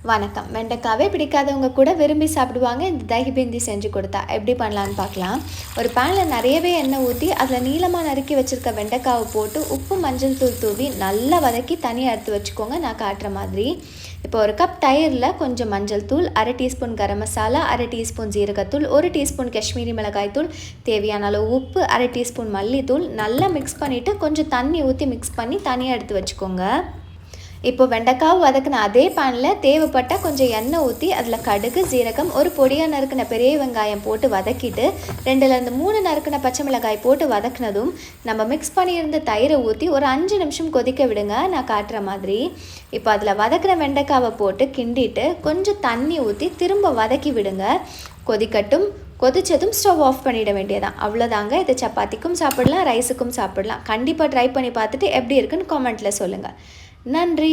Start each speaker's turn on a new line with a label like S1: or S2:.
S1: வணக்கம். வெண்டைக்காவே பிடிக்காதவங்க கூட விரும்பி சாப்பிடுவாங்க. இந்த தஹி பிந்தி செஞ்சு கொடுத்தா எப்படி பண்ணலான்னு பார்க்கலாம். ஒரு பேனில் நிறையவே எண்ணெய் ஊற்றி அதில் நீளமாக நறுக்கி வச்சுருக்க வெண்டைக்காவை போட்டு உப்பு மஞ்சள் தூள் தூவி நல்லா வதக்கி தனியாக எடுத்து வச்சுக்கோங்க. நான் காட்டுற மாதிரி. இப்போ ஒரு கப் தயிரில் கொஞ்சம் மஞ்சள் தூள், அரை டீஸ்பூன் கரம் மசாலா, அரை டீஸ்பூன் ஜீரகத்தூள், ஒரு டீஸ்பூன் காஷ்மீரி மிளகாய் தூள், தேவையான அளவு உப்பு, அரை டீஸ்பூன் மல்லித்தூள் நல்லா மிக்ஸ் பண்ணிவிட்டு கொஞ்சம் தண்ணி ஊற்றி மிக்ஸ் பண்ணி தனியாக எடுத்து வச்சுக்கோங்க. இப்போ வெண்டைக்காய் வதக்கின அதே பேனில் தேவைப்பட்டால் கொஞ்சம் எண்ணெய் ஊற்றி அதில் கடுகு, ஜீரகம், ஒரு பொடியாக நறுக்கின பெரிய வெங்காயம் போட்டு வதக்கிட்டு 2லேருந்து 3 நறுக்கின பச்சை மிளகாய் போட்டு வதக்கினதும் நம்ம மிக்ஸ் பண்ணியிருந்த தயிரை ஊற்றி ஒரு 5 நிமிஷம் கொதிக்க விடுங்க. நான் காட்டுற மாதிரி. இப்போ அதில் வதக்கின வெண்டைக்காவை போட்டு கிண்டிட்டு கொஞ்சம் தண்ணி ஊற்றி திரும்ப வதக்கி விடுங்க. கொதிக்கட்டும். கொதிச்சதும் ஸ்டவ் ஆஃப் பண்ணிட வேண்டியதான். அவ்வளோதாங்க. இதை சப்பாத்திக்கும் சாப்பிடலாம், ரைஸுக்கும் சாப்பிடலாம். கண்டிப்பாக ட்ரை பண்ணி பார்த்துட்டு எப்படி இருக்குன்னு காமெண்ட்டில் சொல்லுங்கள். நன்றி.